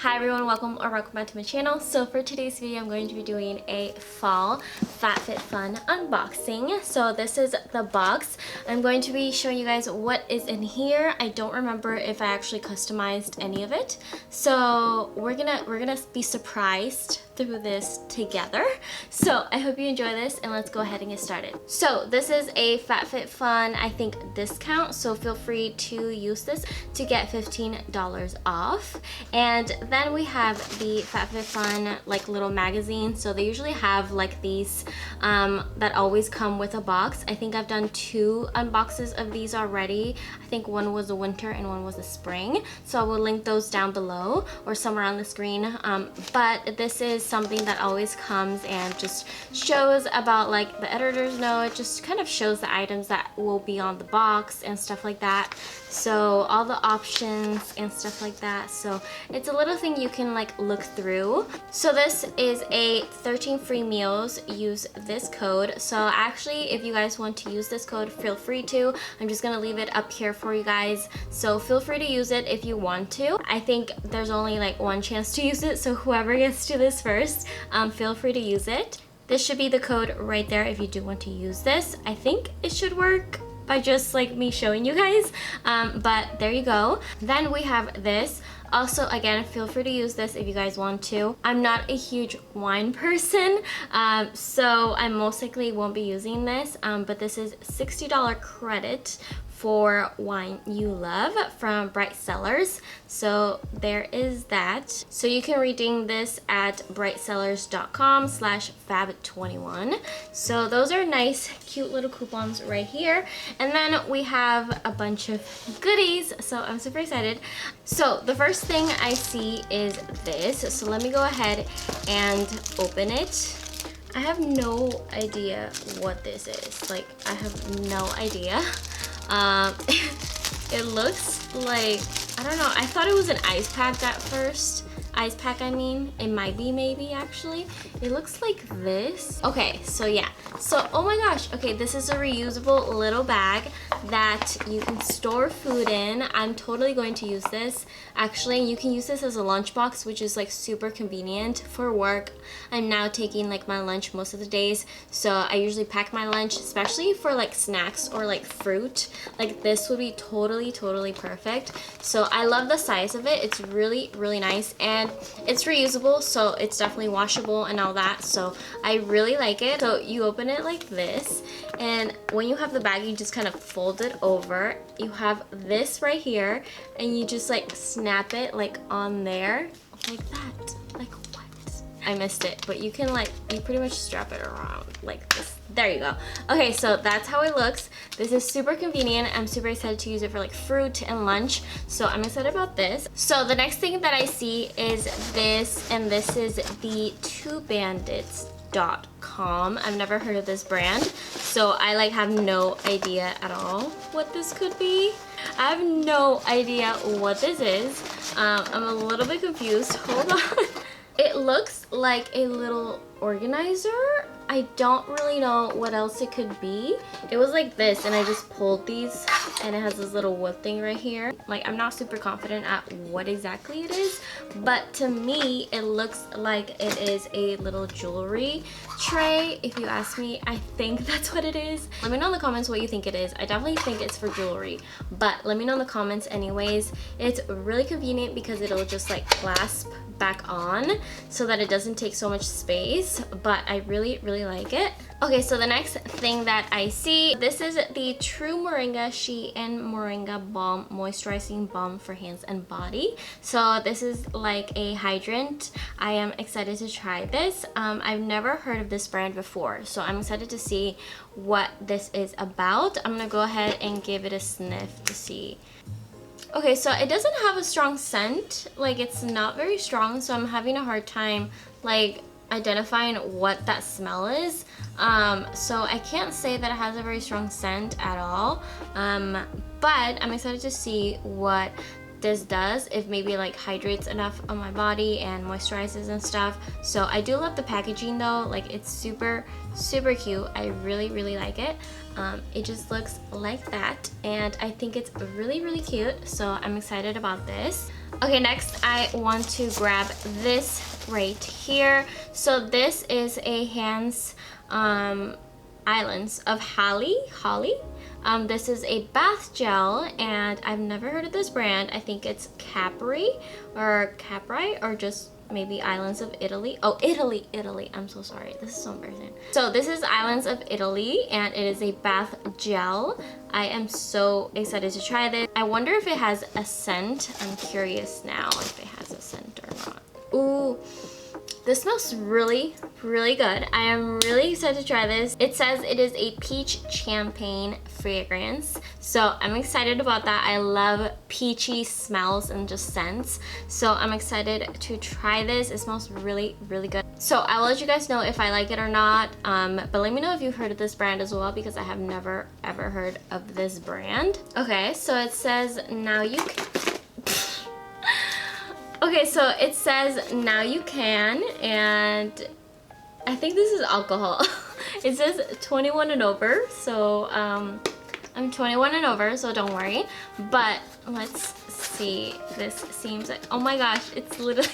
Hi everyone, welcome back to my channel. So for today's video, I'm going to be doing a fall Fabfitfun unboxing. So this is the box. I'm going to be showing you guys what is in here. I don't remember if I actually customized any of it. So we're gonna be surprised through this together. So I hope you enjoy this and let's go ahead and get started. So this is a Fabfitfun, I think, discount. So feel free to use this to get $15 off. And then we have the Fabfitfun like little magazine. So they usually have like these that always come with a box. I think I've done 2 unboxes of these already. I think one was a winter and one was a spring. So I will link those down below or somewhere on the screen. But this is something that always comes and just shows about like the editor's note. It just kind of shows the items that will be on the box and stuff like that. So all the options and stuff like that. So it's a little thing you can like look through. So this is a 13 free meals. Use this code. So actually, if you guys want to use this code, feel free to. I'm just gonna leave it up here for you guys. So feel free to use it if you want to. I think there's only like one chance to use it. So whoever gets to this first, feel free to use it. This should be the code right there if you do want to use this. I think it should work by just like me showing you guys, but there you go. Then we have this. Also, again, feel free to use this if you guys want to. I'm not a huge wine person, so I most likely won't be using this, but this is $60 credit for wine you love from Bright Cellars. So there is that. So you can redeem this at brightsellars.com/fab21. So those are nice, cute little coupons right here. And then we have a bunch of goodies. So I'm super excited. So the first thing I see is this. So let me go ahead and open it. I have no idea what this is. Like, I have no idea. It looks like, I don't know, I thought it was an ice pack at first. Ice pack, I mean. It might be, maybe, actually. It looks like this. Okay, so yeah. So, oh my gosh. Okay, this is a reusable little bag that you can store food in. I'm totally going to use this. Actually, you can use this as a lunchbox, which is like super convenient for work. I'm now taking like my lunch most of the days. So I usually pack my lunch, especially for like snacks or like fruit. Like this would be totally perfect. So I love the size of it. It's really nice. And it's reusable, so it's definitely washable and all that. So I really like it. So you open it like this, and when you have the bag, you just kind of fold it over. You have this right here, and you just like snap it like on there, like that. Like what? I missed it, but you can like, you pretty much strap it around like this. There you go. Okay, so that's how it looks. This is super convenient. I'm super excited to use it for like fruit and lunch. So I'm excited about this. So the next thing that I see is this, and this is the bandits.com. I've never heard of this brand. So I like have no idea at all what this could be. I have no idea what this is. I'm a little bit confused. Hold on. It looks like a little organizer. I don't really know what else it could be. It was like this, and I just pulled these, and it has this little wood thing right here. Like, I'm not super confident at what exactly it is, but to me, it looks like it is a little jewelry tray. If you ask me, I think that's what it is. Let me know in the comments what you think it is. I definitely think it's for jewelry, but let me know in the comments anyways. It's really convenient because it'll just like clasp back on so that it doesn't take so much space, but I really like it. Okay, so the next thing that I see, this is the True Moringa Shein Moringa Balm Moisturizing Balm for Hands and Body. So this is like a hydrant. I am excited to try this. I've never heard of this brand before, so I'm excited to see what this is about. I'm gonna go ahead and give it a sniff to see. Okay, so it doesn't have a strong scent. Like, it's not very strong, so I'm having a hard time like identifying what that smell is. So I can't say that it has a very strong scent at all, but I'm excited to see what this does, if maybe like hydrates enough on my body and moisturizes and stuff. So I do love the packaging though. Like, it's super cute. I really like it. It just looks like that, and I think it's really cute. So I'm excited about this. Okay, next I want to grab this right here. So this is a Hands Islands of Holly. This is a bath gel, and I've never heard of this brand. I think it's Capri or just maybe Islands of Italy. Oh, Italy. I'm so sorry. This is so embarrassing. So this is Islands of Italy, and it is a bath gel. I am so excited to try this. I wonder if it has a scent. I'm curious now if it has a scent or not. Ooh. This smells really, really good. I am really excited to try this. It says it is a peach champagne fragrance. So I'm excited about that. I love peachy smells and just scents. So I'm excited to try this. It smells really, really good. So I will let you guys know if I like it or not. But let me know if you've heard of this brand as well, because I have never ever heard of this brand. Okay, so it says now you can. Okay, so it says now you can, and I think this is alcohol. It says 21 and over, so I'm 21 and over, so don't worry. But let's see. This seems like, oh my gosh, it's literally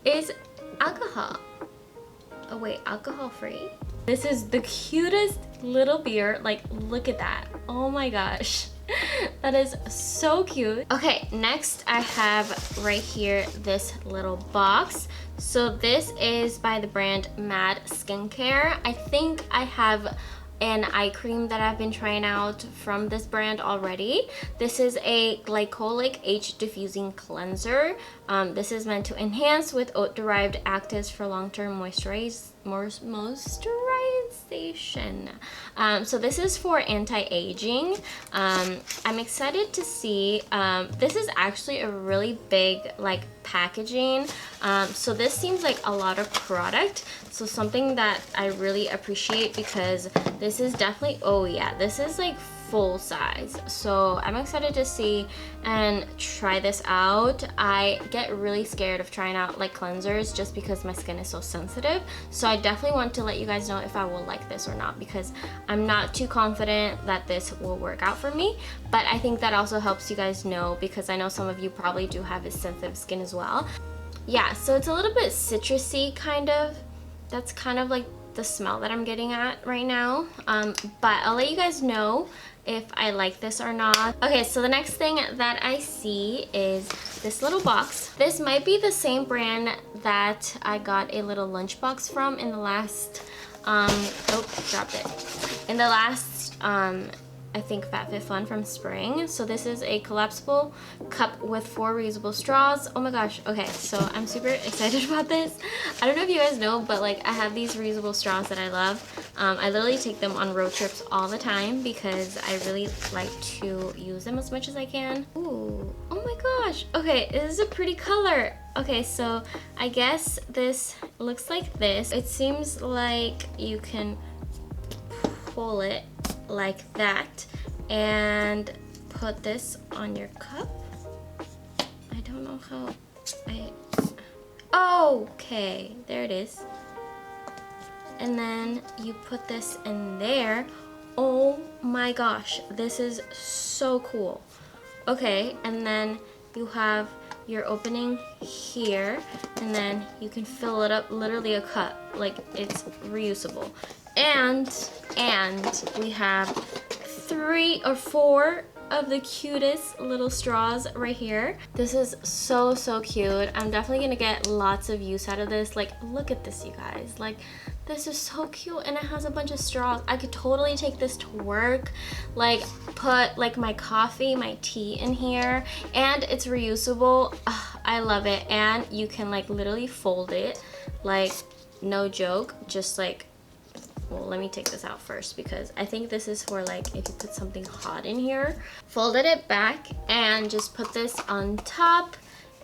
it's alcohol. Oh wait, alcohol free? This is the cutest little beer. Like, look at that. Oh my gosh. That is so cute. Okay, next I have right here this little box. So this is by the brand Mad Skincare. I think I have an eye cream that I've been trying out from this brand already. This is a glycolic age diffusing cleanser. This is meant to enhance with oat-derived actives for long-term moisturization. So this is for anti-aging. I'm excited to see. This is actually a really big like packaging. So this seems like a lot of product. So something that I really appreciate, because this is definitely, oh yeah, this is like full size. So I'm excited to see and try this out. I get really scared of trying out like cleansers just because my skin is so sensitive. So I definitely want to let you guys know if I will like this or not, because I'm not too confident that this will work out for me. But I think that also helps you guys know, because I know some of you probably do have a sensitive skin as well. Yeah, so it's a little bit citrusy kind of. That's kind of like the smell that I'm getting at right now. But I'll let you guys know if I like this or not. Okay, so the next thing that I see is this little box. This might be the same brand that I got a little lunchbox from in the last, oh, dropped it. In the last, I think Fabfitfun from spring. So this is a collapsible cup with 4 reusable straws. Oh my gosh. Okay, so I'm super excited about this. I don't know if you guys know, but like I have these reusable straws that I love. I literally take them on road trips all the time because I really like to use them as much as I can. Ooh, oh my gosh. Okay, this is a pretty color. Okay, so I guess this looks like this. It seems like you can pull it like that and put this on your cup. I don't know how okay, there it is. And then you put this in there. Oh my gosh, this is so cool. Okay, and then you have your opening here, and then you can fill it up, literally a cup, like it's reusable. And we have 3 or 4 of the cutest little straws right here. This is so cute. I'm definitely gonna get lots of use out of this. Like, look at this, you guys. Like, this is so cute, and it has a bunch of straws. I could totally take this to work, like put like my coffee, my tea in here, and it's reusable. Ugh, I love it. And you can like literally fold it, like no joke, just like, well, let me take this out first, because I think this is for like if you put something hot in here. Folded it back and just put this on top,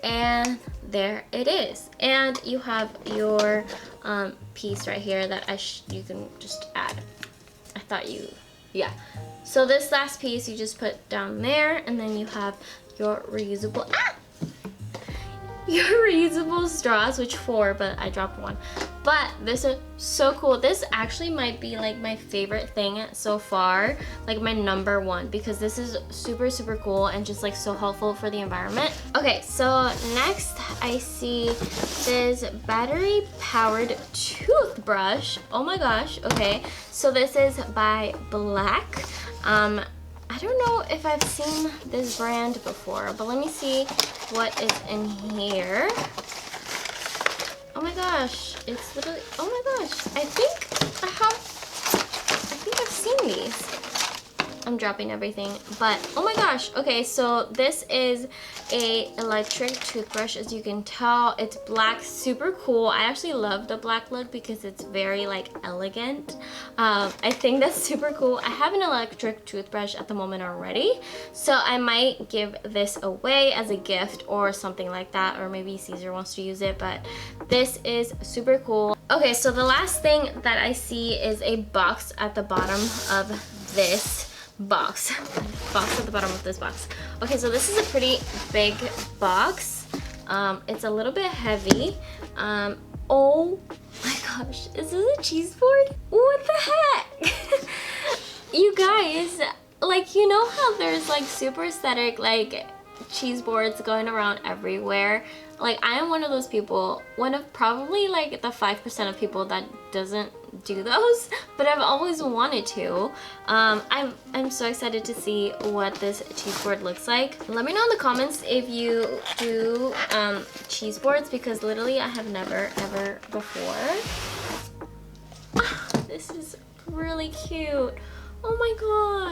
and there it is. And you have your piece right here that you can just add. I thought you, yeah. So this last piece you just put down there, and then you have your reusable, your reusable straws, which 4, but I dropped 1. But this is so cool. This actually might be like my favorite thing so far, like my number one, because this is super, super cool and just like so helpful for the environment. Okay, so next I see this battery powered toothbrush. Oh my gosh, okay. So this is by Black. I don't know if I've seen this brand before, but let me see what is in here. Oh my gosh, it's literally, oh my gosh, I think I've seen these. I'm dropping everything, but oh my gosh. Okay, so this is a electric toothbrush. As you can tell, it's black, super cool. I actually love the black look because it's very like elegant. I think that's super cool. I have an electric toothbrush at the moment already, so I might give this away as a gift or something like that, or maybe Caesar wants to use it, but this is super cool. Okay, so the last thing that I see is a box at the bottom of this box at the bottom of this box. Okay, so this is a pretty big box. It's a little bit heavy. Oh my gosh, is this a cheese board? What the heck? You guys, like, you know how there's like super aesthetic like cheese boards going around everywhere? Like, I am one of those people, one of probably like the 5% of people that doesn't do those, but I've always wanted to. I'm so excited to see what this cheese board looks like. Let me know in the comments if you do cheese boards, because literally I have never ever before. This is really cute. Oh my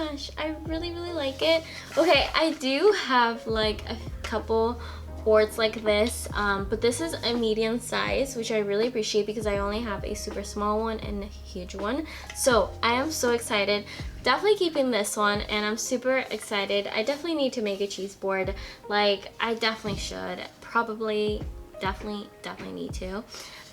gosh, I really like it. Okay, I do have like a couple boards like this, but this is a medium size, which I really appreciate because I only have a super small one and a huge one. So I am so excited. Definitely keeping this one, and I'm super excited. I definitely need to make a cheese board. Like, I definitely should. Probably, definitely need to.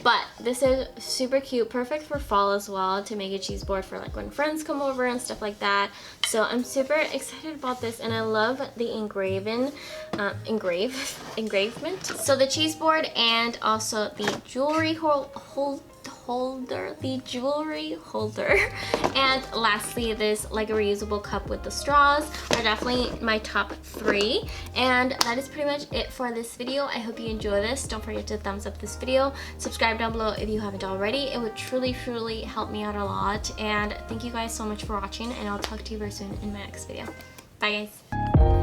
But this is super cute, perfect for fall as well, to make a cheese board for like when friends come over and stuff like that. So I'm super excited about this, and I love the engravement. So the cheese board and also the jewelry jewelry holder, and lastly this like a reusable cup with the straws are definitely my top 3. And that is pretty much it for this video. I hope you enjoy this. Don't forget to thumbs up this video, subscribe down below if you haven't already. It would truly help me out a lot, and thank you guys so much for watching, and I'll talk to you very soon in my next video. Bye guys.